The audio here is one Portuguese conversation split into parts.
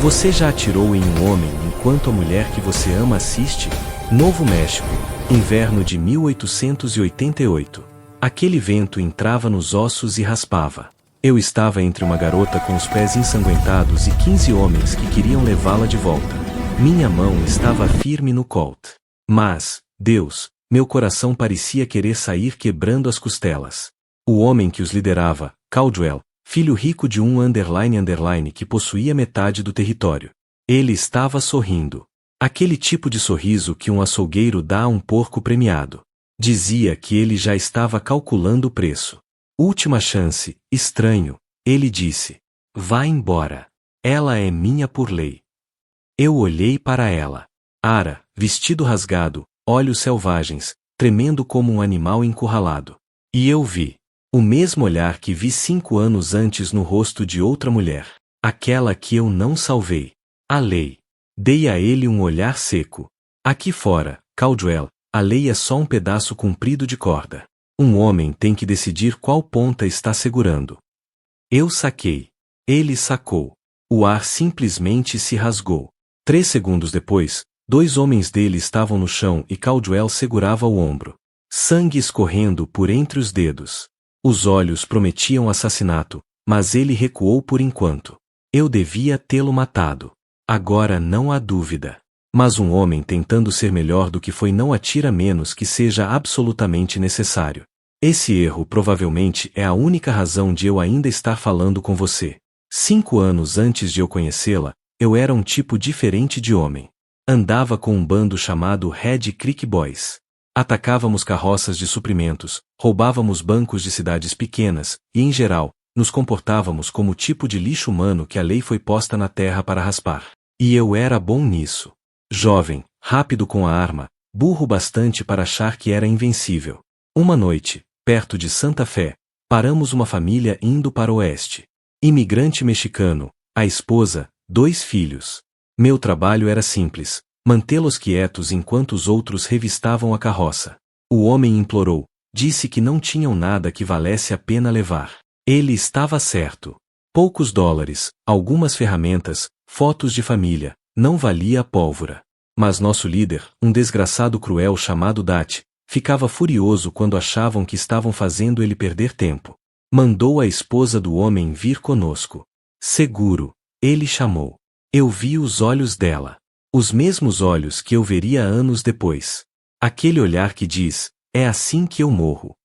Você já atirou em um homem enquanto a mulher que você ama assiste? Novo México, inverno de 1888. Aquele vento entrava nos ossos e raspava. Eu estava entre uma garota com os pés ensanguentados e 15 homens que queriam levá-la de volta. Minha mão estava firme no Colt. Mas, Deus, meu coração parecia querer sair quebrando as costelas. O homem que os liderava, Caldwell, filho rico de um __ que possuía metade do território. Ele estava sorrindo. Aquele tipo de sorriso que um açougueiro dá a um porco premiado. Dizia que ele já estava calculando o preço. Última chance, estranho, ele disse. Vá embora. Ela é minha por lei. Eu olhei para ela. Ara, vestido rasgado, olhos selvagens, tremendo como um animal encurralado. E eu vi o mesmo olhar que vi 5 anos antes no rosto de outra mulher. Aquela que eu não salvei. A lei. Dei a ele um olhar seco. Aqui fora, Caldwell, a lei é só um pedaço comprido de corda. Um homem tem que decidir qual ponta está segurando. Eu saquei. Ele sacou. O ar simplesmente se rasgou. 3 segundos depois, 2 homens dele estavam no chão e Caldwell segurava o ombro. Sangue escorrendo por entre os dedos. Os olhos prometiam assassinato, mas ele recuou por enquanto. Eu devia tê-lo matado. Agora não há dúvida. Mas um homem tentando ser melhor do que foi não atira menos que seja absolutamente necessário. Esse erro provavelmente é a única razão de eu ainda estar falando com você. 5 anos antes de eu conhecê-la, eu era um tipo diferente de homem. Andava com um bando chamado Red Creek Boys. Atacávamos carroças de suprimentos, roubávamos bancos de cidades pequenas, e em geral, nos comportávamos como o tipo de lixo humano que a lei foi posta na terra para raspar. E eu era bom nisso. Jovem, rápido com a arma, burro bastante para achar que era invencível. Uma noite, perto de Santa Fé, paramos uma família indo para o oeste. Imigrante mexicano, a esposa, 2 filhos. Meu trabalho era simples, mantê-los quietos enquanto os outros revistavam a carroça. O homem implorou, disse que não tinham nada que valesse a pena levar. Ele estava certo. Poucos dólares, algumas ferramentas, fotos de família, não valia a pólvora. Mas nosso líder, um desgraçado cruel chamado Dat, ficava furioso quando achavam que estavam fazendo ele perder tempo. Mandou a esposa do homem vir conosco. Seguro, ele chamou. Eu vi os olhos dela. Os mesmos olhos que eu veria anos depois. Aquele olhar que diz, é assim que eu morro.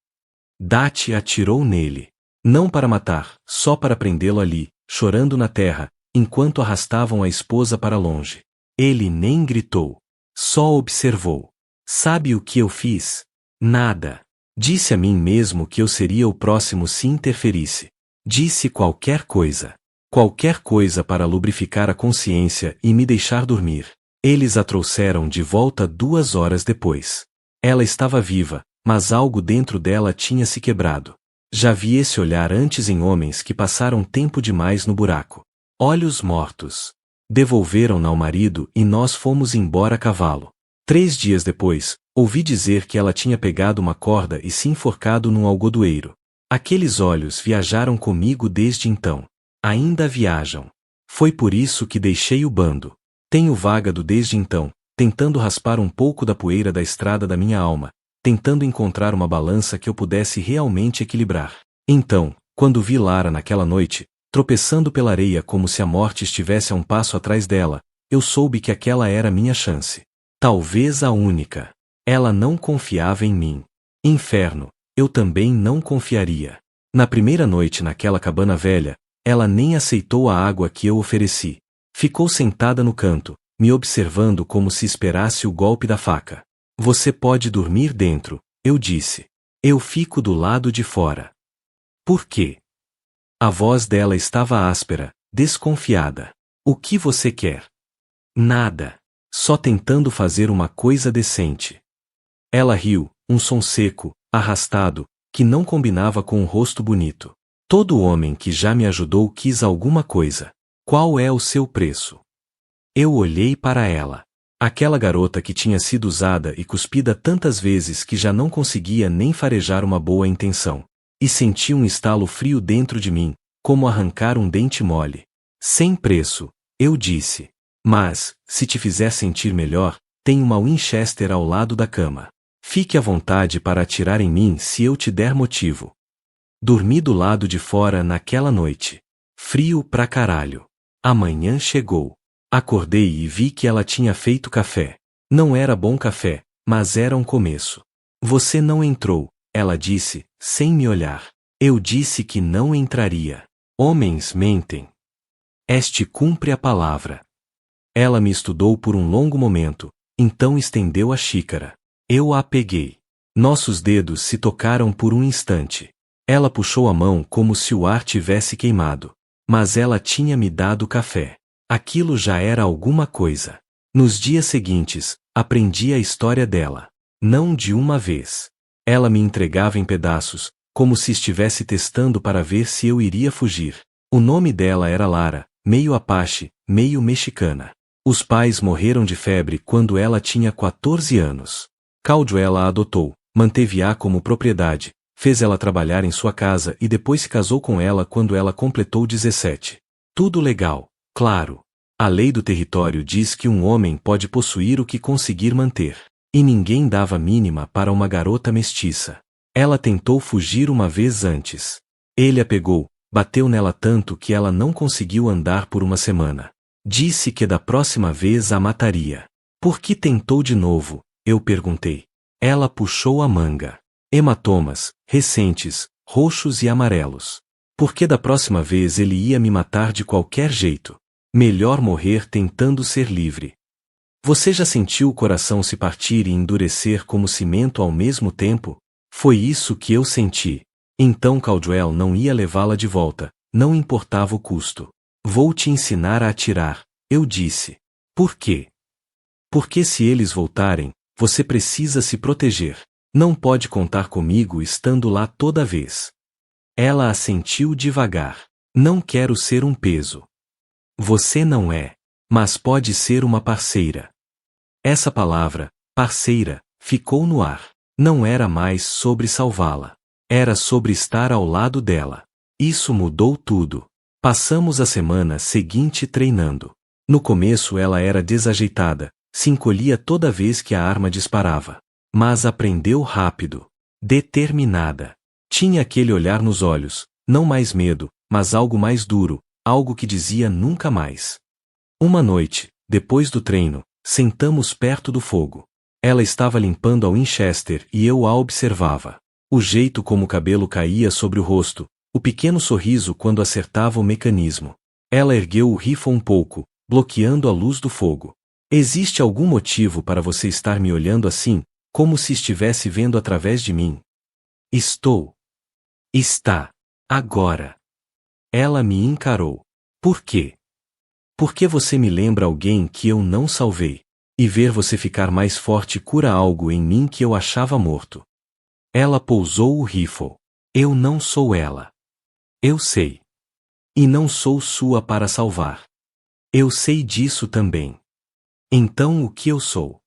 Dat atirou nele. Não para matar, só para prendê-lo ali, chorando na terra, enquanto arrastavam a esposa para longe. Ele nem gritou. Só observou. Sabe o que eu fiz? Nada. Disse a mim mesmo que eu seria o próximo se interferisse. Disse qualquer coisa. Qualquer coisa para lubrificar a consciência e me deixar dormir. Eles a trouxeram de volta 2 horas depois. Ela estava viva, mas algo dentro dela tinha se quebrado. Já vi esse olhar antes em homens que passaram tempo demais no buraco. Olhos mortos. Devolveram-na ao marido e nós fomos embora a cavalo. 3 dias depois, ouvi dizer que ela tinha pegado uma corda e se enforcado num algodoeiro. Aqueles olhos viajaram comigo desde então. Ainda viajam. Foi por isso que deixei o bando. Tenho vagado desde então, tentando raspar um pouco da poeira da estrada da minha alma, tentando encontrar uma balança que eu pudesse realmente equilibrar. Então, quando vi Lara naquela noite, tropeçando pela areia como se a morte estivesse a um passo atrás dela, eu soube que aquela era minha chance. Talvez a única. Ela não confiava em mim. Inferno, eu também não confiaria. Na primeira noite naquela cabana velha, ela nem aceitou a água que eu ofereci. Ficou sentada no canto, me observando como se esperasse o golpe da faca. Você pode dormir dentro, eu disse. Eu fico do lado de fora. Por quê? A voz dela estava áspera, desconfiada. O que você quer? Nada. Só tentando fazer uma coisa decente. Ela riu, um som seco, arrastado, que não combinava com um rosto bonito. Todo homem que já me ajudou quis alguma coisa. Qual é o seu preço? Eu olhei para ela. Aquela garota que tinha sido usada e cuspida tantas vezes que já não conseguia nem farejar uma boa intenção. E senti um estalo frio dentro de mim, como arrancar um dente mole. Sem preço, Eu disse. Mas, se te fizer sentir melhor, tem uma Winchester ao lado da cama. Fique à vontade para atirar em mim se eu te der motivo. Dormi do lado de fora naquela noite. Frio pra caralho. A manhã chegou. Acordei e vi que ela tinha feito café. Não era bom café, mas era um começo. Você não entrou, ela disse, sem me olhar. Eu disse que não entraria. Homens mentem. Este cumpre a palavra. Ela me estudou por um longo momento, então estendeu a xícara. Eu a peguei. Nossos dedos se tocaram por um instante. Ela puxou a mão como se o ar tivesse queimado. Mas ela tinha me dado café. Aquilo já era alguma coisa. Nos dias seguintes, aprendi a história dela. Não de uma vez. Ela me entregava em pedaços, como se estivesse testando para ver se eu iria fugir. O nome dela era Lara, meio apache, meio mexicana. Os pais morreram de febre quando ela tinha 14 anos. Caldwell a adotou, manteve-a como propriedade, fez ela trabalhar em sua casa e depois se casou com ela quando ela completou 17. Tudo legal, claro. A lei do território diz que um homem pode possuir o que conseguir manter. E ninguém dava mínima para uma garota mestiça. Ela tentou fugir uma vez antes. Ele a pegou, bateu nela tanto que ela não conseguiu andar por uma semana. Disse que da próxima vez a mataria. Por que tentou de novo? Eu perguntei. Ela puxou a manga. Hematomas, recentes, roxos e amarelos. Por que da próxima vez ele ia me matar de qualquer jeito? Melhor morrer tentando ser livre. Você já sentiu o coração se partir e endurecer como cimento ao mesmo tempo? Foi isso que eu senti. Então Caldwell não ia levá-la de volta, não importava o custo. Vou te ensinar a atirar, eu disse. Por quê? Porque se eles voltarem, você precisa se proteger. Não pode contar comigo estando lá toda vez. Ela assentiu devagar. Não quero ser um peso. Você não é, mas pode ser uma parceira. Essa palavra, parceira, ficou no ar. Não era mais sobre salvá-la. Era sobre estar ao lado dela. Isso mudou tudo. Passamos a semana seguinte treinando. No começo ela era desajeitada, se encolhia toda vez que a arma disparava. Mas aprendeu rápido. Determinada. Tinha aquele olhar nos olhos, não mais medo, mas algo mais duro, algo que dizia nunca mais. Uma noite, depois do treino, sentamos perto do fogo. Ela estava limpando a Winchester e eu a observava. O jeito como o cabelo caía sobre o rosto, o pequeno sorriso quando acertava o mecanismo. Ela ergueu o rifle um pouco, bloqueando a luz do fogo. Existe algum motivo para você estar me olhando assim, como se estivesse vendo através de mim? Estou. Está. Agora. Ela me encarou. Por quê? Porque você me lembra alguém que eu não salvei. E ver você ficar mais forte cura algo em mim que eu achava morto. Ela pousou o rifle. Eu não sou ela. Eu sei. E não sou sua para salvar. Eu sei disso também. Então o que eu sou?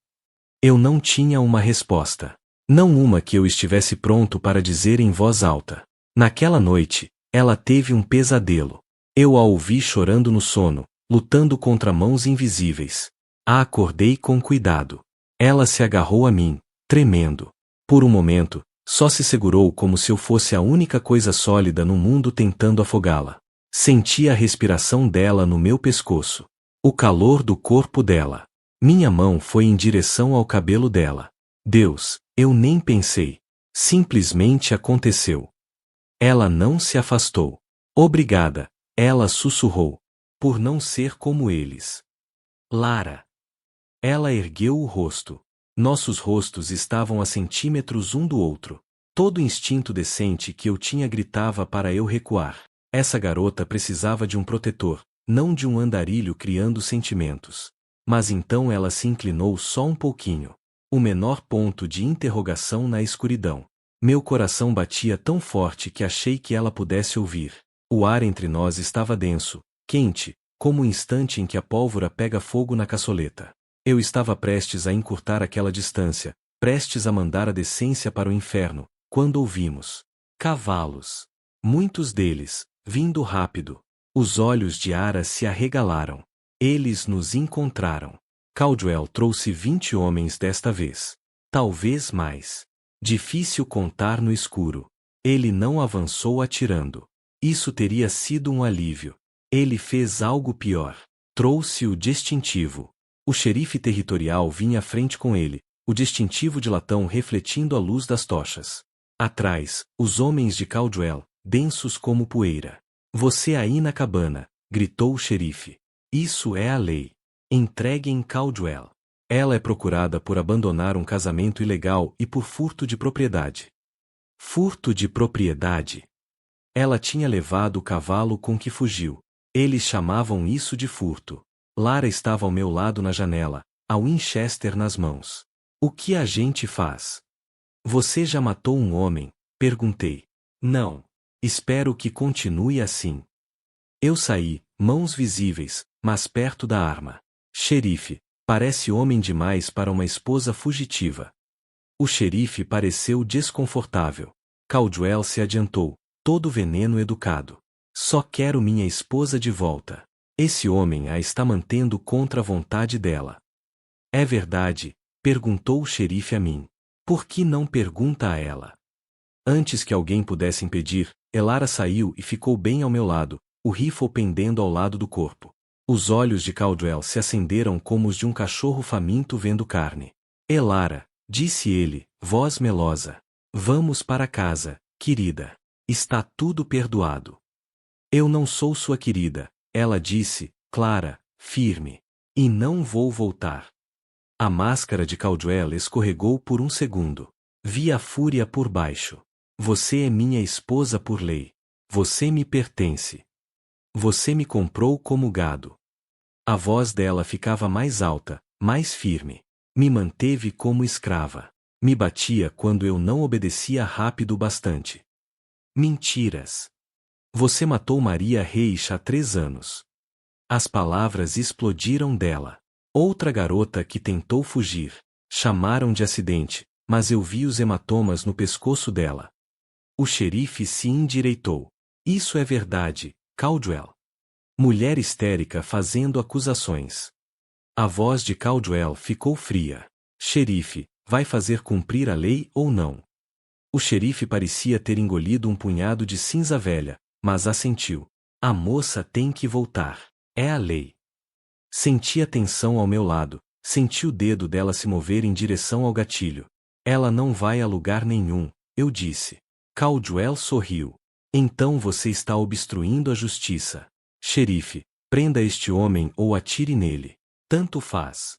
Eu não tinha uma resposta. Não uma que eu estivesse pronto para dizer em voz alta. Naquela noite, ela teve um pesadelo. Eu a ouvi chorando no sono, lutando contra mãos invisíveis. A acordei com cuidado. Ela se agarrou a mim, tremendo. Por um momento, só se segurou como se eu fosse a única coisa sólida no mundo tentando afogá-la. Senti a respiração dela no meu pescoço. O calor do corpo dela. Minha mão foi em direção ao cabelo dela. Deus, eu nem pensei. Simplesmente aconteceu. Ela não se afastou. Obrigada, ela sussurrou. Por não ser como eles. Lara. Ela ergueu o rosto. Nossos rostos estavam a centímetros um do outro. Todo instinto decente que eu tinha gritava para eu recuar. Essa garota precisava de um protetor, não de um andarilho criando sentimentos. Mas então ela se inclinou só um pouquinho. O menor ponto de interrogação na escuridão. Meu coração batia tão forte que achei que ela pudesse ouvir. O ar entre nós estava denso, quente, como o instante em que a pólvora pega fogo na caçoleta. Eu estava prestes a encurtar aquela distância, prestes a mandar a decência para o inferno, quando ouvimos cavalos. Muitos deles, vindo rápido. Os olhos de Ara se arregalaram. Eles nos encontraram. Caldwell trouxe 20 homens desta vez. Talvez mais. Difícil contar no escuro. Ele não avançou atirando. Isso teria sido um alívio. Ele fez algo pior. Trouxe o distintivo. O xerife territorial vinha à frente com ele, o distintivo de latão refletindo a luz das tochas. Atrás, os homens de Caldwell, densos como poeira. Você aí na cabana, gritou o xerife. Isso é a lei. Entreguem Caldwell. Ela é procurada por abandonar um casamento ilegal e por furto de propriedade. Furto de propriedade. Ela tinha levado o cavalo com que fugiu. Eles chamavam isso de furto. Lara estava ao meu lado na janela, a Winchester nas mãos. O que a gente faz? Você já matou um homem? Perguntei. Não. Espero que continue assim. Eu saí, mãos visíveis, mas perto da arma. Xerife, parece homem demais para uma esposa fugitiva. O xerife pareceu desconfortável. Caldwell se adiantou, todo veneno educado. Só quero minha esposa de volta. Esse homem a está mantendo contra a vontade dela. É verdade? Perguntou o xerife a mim. Por que não pergunta a ela? Antes que alguém pudesse impedir, Elara saiu e ficou bem ao meu lado, o rifle pendendo ao lado do corpo. Os olhos de Caldwell se acenderam como os de um cachorro faminto vendo carne. Elara, disse ele, voz melosa. Vamos para casa, querida. Está tudo perdoado. Eu não sou sua querida, ela disse, clara, firme. E não vou voltar. A máscara de Caldwell escorregou por um segundo. Vi a fúria por baixo. Você é minha esposa por lei. Você me pertence. Você me comprou como gado. A voz dela ficava mais alta, mais firme. Me manteve como escrava. Me batia quando eu não obedecia rápido o bastante. Mentiras. Você matou Maria Reich há 3 anos. As palavras explodiram dela. Outra garota que tentou fugir. Chamaram de acidente, mas eu vi os hematomas no pescoço dela. O xerife se endireitou. Isso é verdade, Caldwell. Mulher histérica fazendo acusações. A voz de Caldwell ficou fria. Xerife, vai fazer cumprir a lei ou não? O xerife parecia ter engolido um punhado de cinza velha, mas assentiu. A moça tem que voltar. É a lei. Senti a tensão ao meu lado, senti o dedo dela se mover em direção ao gatilho. Ela não vai a lugar nenhum, eu disse. Caldwell sorriu. Então você está obstruindo a justiça. Xerife, prenda este homem ou atire nele. Tanto faz.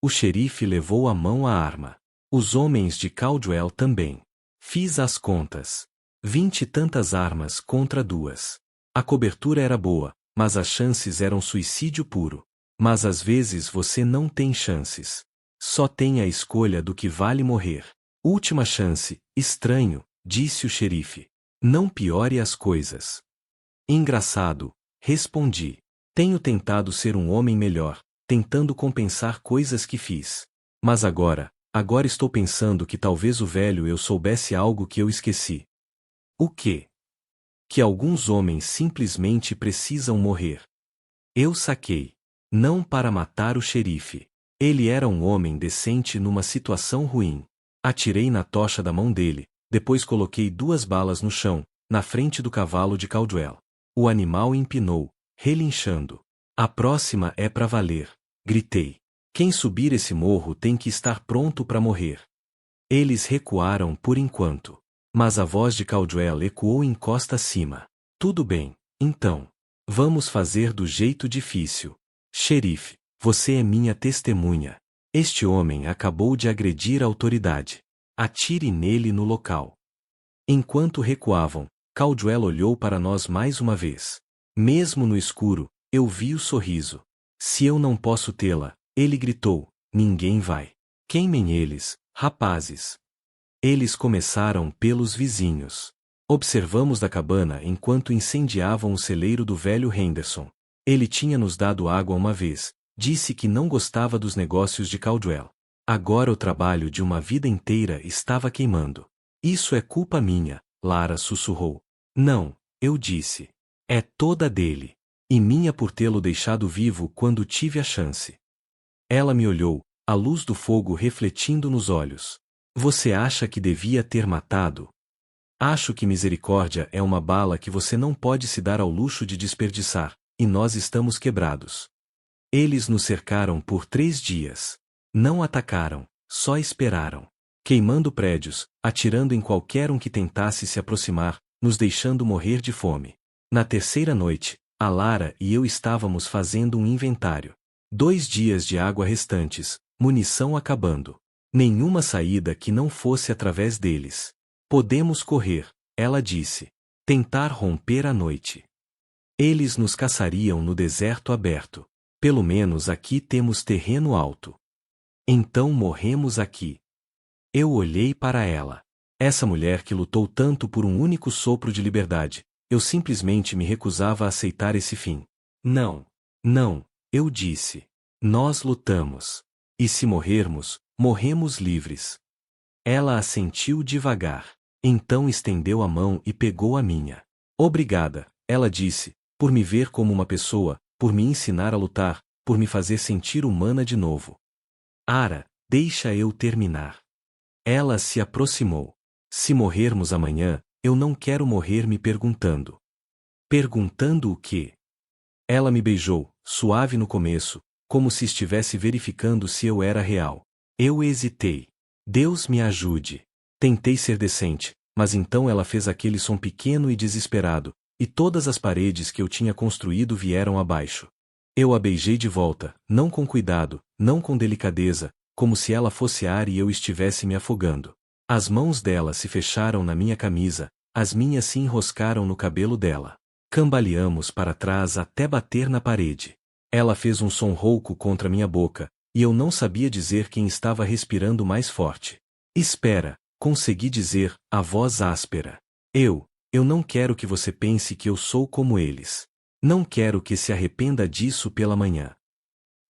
O xerife levou a mão à arma. Os homens de Caldwell também. Fiz as contas. 20 e tantas armas contra 2. A cobertura era boa, mas as chances eram suicídio puro. Mas às vezes você não tem chances. Só tem a escolha do que vale morrer. Última chance, estranho, disse o xerife. Não piore as coisas. Engraçado, respondi. Tenho tentado ser um homem melhor, tentando compensar coisas que fiz. Mas agora estou pensando que talvez o velho eu soubesse algo que eu esqueci. O quê? Que alguns homens simplesmente precisam morrer. Eu saquei. Não para matar o xerife. Ele era um homem decente numa situação ruim. Atirei na tocha da mão dele, depois coloquei 2 balas no chão, na frente do cavalo de Caldwell. O animal empinou, relinchando. A próxima é pra valer, gritei. Quem subir esse morro tem que estar pronto para morrer. Eles recuaram por enquanto. Mas a voz de Caldwell ecoou em costa acima. Tudo bem, então. Vamos fazer do jeito difícil. Xerife, você é minha testemunha. Este homem acabou de agredir a autoridade. Atire nele no local. Enquanto recuavam, Caldwell olhou para nós mais uma vez. Mesmo no escuro, eu vi o sorriso. Se eu não posso tê-la, ele gritou, ninguém vai. Queimem eles, rapazes. Eles começaram pelos vizinhos. Observamos da cabana enquanto incendiavam o celeiro do velho Henderson. Ele tinha nos dado água uma vez, disse que não gostava dos negócios de Caldwell. Agora o trabalho de uma vida inteira estava queimando. Isso é culpa minha, Lara sussurrou. Não, eu disse. É toda dele. e minha por tê-lo deixado vivo quando tive a chance. Ela me olhou, a luz do fogo refletindo nos olhos. Você acha que devia ter matado? Acho que misericórdia é uma bala que você não pode se dar ao luxo de desperdiçar, e nós estamos quebrados. Eles nos cercaram por 3 dias. Não atacaram, só esperaram. Queimando prédios, atirando em qualquer um que tentasse se aproximar, nos deixando morrer de fome. Na terceira noite, a Lara e eu estávamos fazendo um inventário. 2 dias de água restantes, munição acabando. Nenhuma saída que não fosse através deles. Podemos correr, ela disse. Tentar romper a noite. Eles nos caçariam no deserto aberto. Pelo menos aqui temos terreno alto. Então morremos aqui. Eu olhei para ela. Essa mulher que lutou tanto por um único sopro de liberdade, eu simplesmente me recusava a aceitar esse fim. Não, não, eu disse. Nós lutamos. E se morrermos, morremos livres. Ela assentiu devagar. Então estendeu a mão e pegou a minha. Obrigada, ela disse, por me ver como uma pessoa, por me ensinar a lutar, por me fazer sentir humana de novo. Ara, deixa eu terminar. Ela se aproximou. Se morrermos amanhã, eu não quero morrer me perguntando. Perguntando o quê? Ela me beijou, suave no começo, como se estivesse verificando se eu era real. Eu hesitei. Deus me ajude. Tentei ser decente, mas então ela fez aquele som pequeno e desesperado, e todas as paredes que eu tinha construído vieram abaixo. Eu a beijei de volta, não com cuidado, não com delicadeza, como se ela fosse ar e eu estivesse me afogando. As mãos dela se fecharam na minha camisa, as minhas se enroscaram no cabelo dela. Cambaleamos para trás até bater na parede. Ela fez um som rouco contra minha boca, e eu não sabia dizer quem estava respirando mais forte. Espera, consegui dizer, a voz áspera. Eu não quero que você pense que eu sou como eles. Não quero que se arrependa disso pela manhã.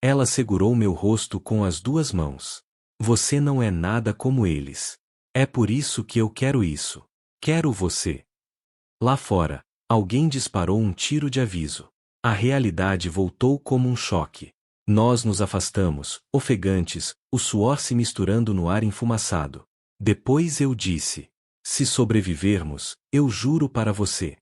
Ela segurou meu rosto com as 2 mãos. Você não é nada como eles. É por isso que eu quero isso. Quero você. Lá fora, alguém disparou um tiro de aviso. A realidade voltou como um choque. Nós nos afastamos, ofegantes, o suor se misturando no ar enfumaçado. Depois eu disse: se sobrevivermos, eu juro para você.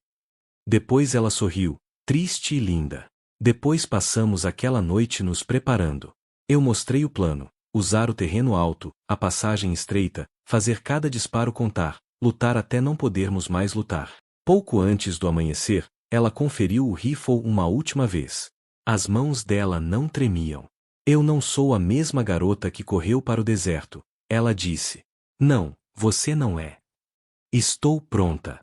Depois ela sorriu, triste e linda. Depois passamos aquela noite nos preparando. Eu mostrei o plano: usar o terreno alto, a passagem estreita, fazer cada disparo contar, lutar até não podermos mais lutar. Pouco antes do amanhecer, ela conferiu o rifle uma última vez. As mãos dela não tremiam. Eu não sou a mesma garota que correu para o deserto, ela disse. Não, você não é. Estou pronta.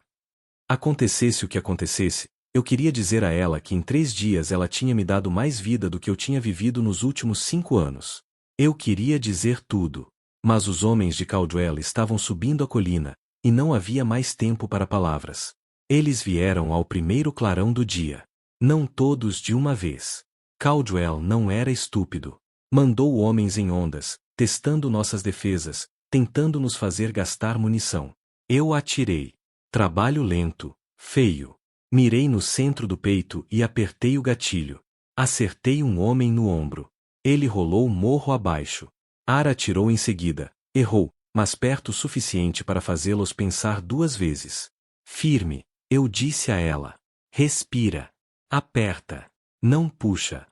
Acontecesse o que acontecesse, eu queria dizer a ela que em 3 dias ela tinha me dado mais vida do que eu tinha vivido nos últimos 5 anos. Eu queria dizer tudo. Mas os homens de Caldwell estavam subindo a colina, e não havia mais tempo para palavras. Eles vieram ao primeiro clarão do dia. Não todos de uma vez. Caldwell não era estúpido. Mandou homens em ondas, testando nossas defesas, tentando nos fazer gastar munição. Eu atirei. Trabalho lento, feio. Mirei no centro do peito e apertei o gatilho. Acertei um homem no ombro. Ele rolou morro abaixo. Ara atirou em seguida. Errou, mas perto o suficiente para fazê-los pensar 2 vezes. Firme, eu disse a ela. Respira. Aperta. Não puxa.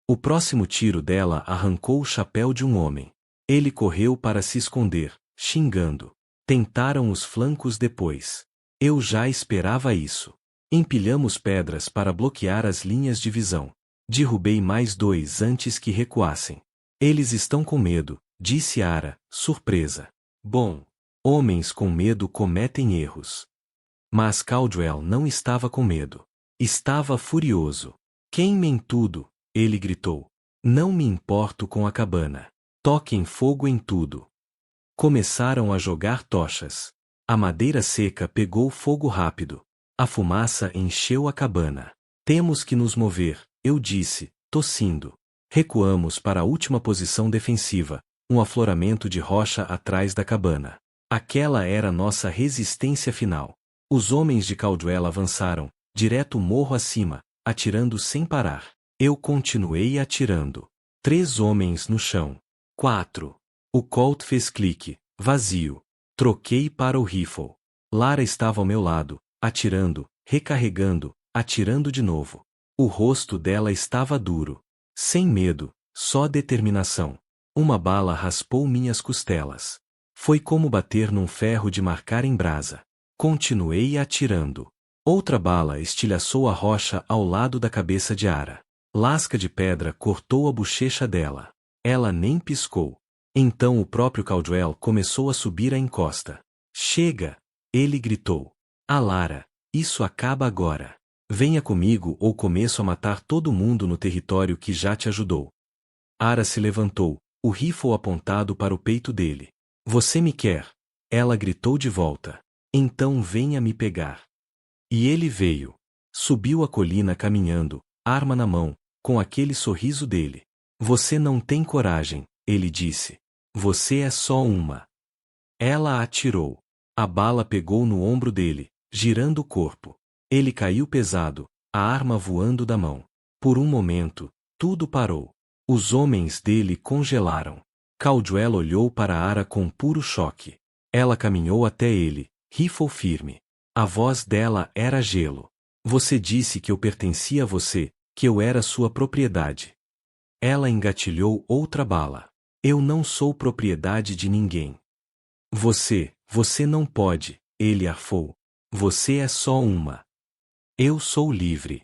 O próximo tiro dela arrancou o chapéu de um homem. Ele correu para se esconder, xingando. Tentaram os flancos depois. Eu já esperava isso. Empilhamos pedras para bloquear as linhas de visão. Derrubei mais 2 antes que recuassem. Eles estão com medo, disse Ara, surpresa. Bom, homens com medo cometem erros. Mas Caldwell não estava com medo. Estava furioso. Queimem tudo, ele gritou. Não me importo com a cabana. Toquem fogo em tudo. Começaram a jogar tochas. A madeira seca pegou fogo rápido. A fumaça encheu a cabana. Temos que nos mover, eu disse, tossindo. Recuamos para a última posição defensiva, um afloramento de rocha atrás da cabana. Aquela era nossa resistência final. Os homens de Caldwell avançaram, direto morro acima, atirando sem parar. Eu continuei atirando. 3 homens no chão. 4. O Colt fez clique, vazio. Troquei para o rifle. Lara estava ao meu lado, atirando, recarregando, atirando de novo. O rosto dela estava duro. Sem medo, só determinação. Uma bala raspou minhas costelas. Foi como bater num ferro de marcar em brasa. Continuei atirando. Outra bala estilhaçou a rocha ao lado da cabeça de Ara. Lasca de pedra cortou a bochecha dela. Ela nem piscou. Então o próprio Caldwell começou a subir a encosta. Chega! Ele gritou. A Lara, isso acaba agora. Venha comigo ou começo a matar todo mundo no território que já te ajudou. Ara se levantou, o rifle apontado para o peito dele. Você me quer? Ela gritou de volta. Então venha me pegar. E ele veio. Subiu a colina caminhando, arma na mão, com aquele sorriso dele. Você não tem coragem, ele disse. Você é só uma. Ela atirou. A bala pegou no ombro dele, girando o corpo. Ele caiu pesado, a arma voando da mão. Por um momento, tudo parou. Os homens dele congelaram. Caldwell olhou para Ara com puro choque. Ela caminhou até ele, rifle firme. A voz dela era gelo. Você disse que eu pertencia a você, que eu era sua propriedade. Ela engatilhou outra bala. Eu não sou propriedade de ninguém. Você não pode, ele arfou. Você é só uma. Eu sou livre.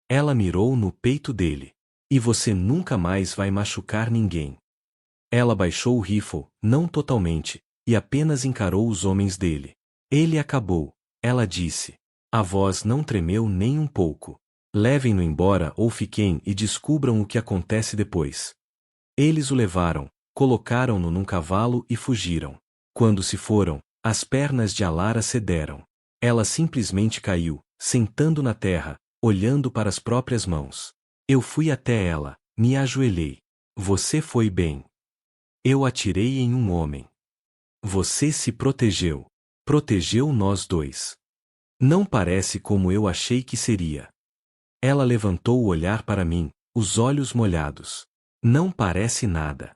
Ela mirou no peito dele. E você nunca mais vai machucar ninguém. Ela baixou o rifle, não totalmente, e apenas encarou os homens dele. Ele acabou, ela disse. A voz não tremeu nem um pouco. Levem-no embora ou fiquem e descubram o que acontece depois. Eles o levaram, colocaram-no num cavalo e fugiram. Quando se foram, as pernas de Alara cederam. Ela simplesmente caiu, sentando na terra, olhando para as próprias mãos. Eu fui até ela, me ajoelhei. Você foi bem. Eu atirei em um homem. Você se protegeu. Protegeu nós dois. Não parece como eu achei que seria. Ela levantou o olhar para mim, os olhos molhados. Não parece nada.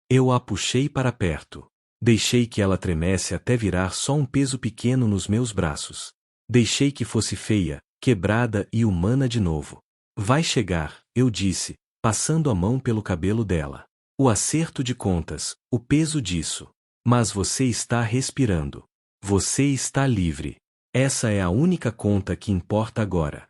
Eu a puxei para perto. Deixei que ela tremesse até virar só um peso pequeno nos meus braços. Deixei que fosse feia, quebrada e humana de novo. Vai chegar, eu disse, passando a mão pelo cabelo dela. O acerto de contas, o peso disso. Mas você está respirando. Você está livre. Essa é a única conta que importa agora.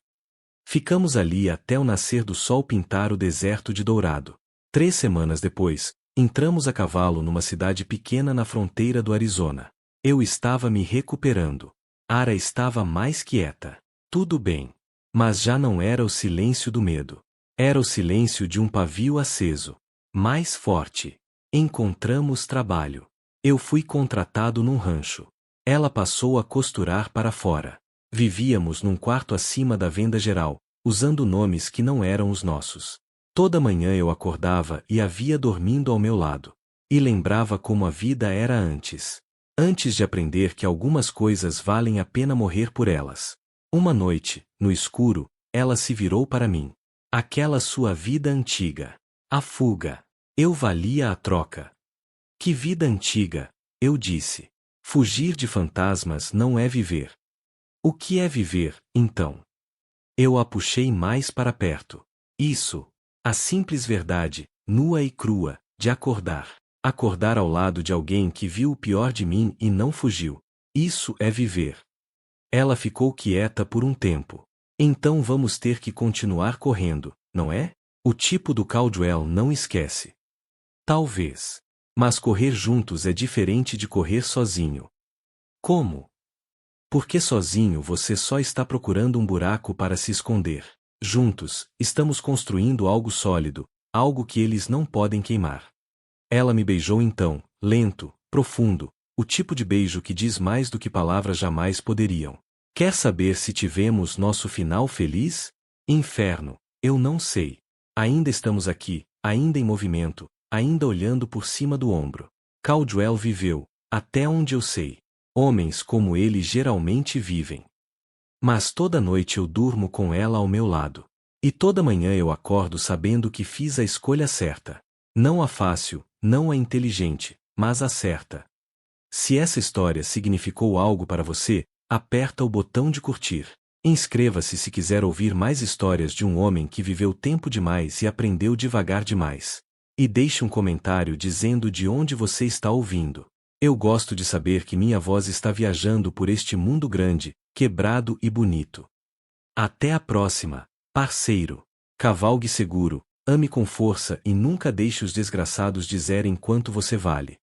Ficamos ali até o nascer do sol pintar o deserto de dourado. 3 semanas depois, entramos a cavalo numa cidade pequena na fronteira do Arizona. Eu estava me recuperando. Ara estava mais quieta. Tudo bem. Mas já não era o silêncio do medo. Era o silêncio de um pavio aceso. Mais forte. Encontramos trabalho. Eu fui contratado num rancho. Ela passou a costurar para fora. Vivíamos num quarto acima da venda geral, usando nomes que não eram os nossos. Toda manhã eu acordava e a via dormindo ao meu lado. E lembrava como a vida era antes. Antes de aprender que algumas coisas valem a pena morrer por elas. Uma noite, no escuro, ela se virou para mim. Aquela sua vida antiga. A fuga. Eu valia a troca. Que vida antiga, eu disse. Fugir de fantasmas não é viver. O que é viver, então? Eu a puxei mais para perto. Isso. A simples verdade, nua e crua, de acordar. Acordar ao lado de alguém que viu o pior de mim e não fugiu. Isso é viver. Ela ficou quieta por um tempo. Então vamos ter que continuar correndo, não é? O tipo do Caldwell não esquece. Talvez. Mas correr juntos é diferente de correr sozinho. Como? Porque sozinho você só está procurando um buraco para se esconder. Juntos, estamos construindo algo sólido, algo que eles não podem queimar. Ela me beijou então, lento, profundo, o tipo de beijo que diz mais do que palavras jamais poderiam. Quer saber se tivemos nosso final feliz? Inferno, eu não sei. Ainda estamos aqui, ainda em movimento, ainda olhando por cima do ombro. Caldwell viveu, até onde eu sei. Homens como ele geralmente vivem. Mas toda noite eu durmo com ela ao meu lado. E toda manhã eu acordo sabendo que fiz a escolha certa. Não a fácil, não a inteligente, mas a certa. Se essa história significou algo para você, aperta o botão de curtir. Inscreva-se se quiser ouvir mais histórias de um homem que viveu tempo demais e aprendeu devagar demais. E deixe um comentário dizendo de onde você está ouvindo. Eu gosto de saber que minha voz está viajando por este mundo grande, quebrado e bonito. Até a próxima, parceiro. Cavalgue seguro, ame com força e nunca deixe os desgraçados dizerem quanto você vale.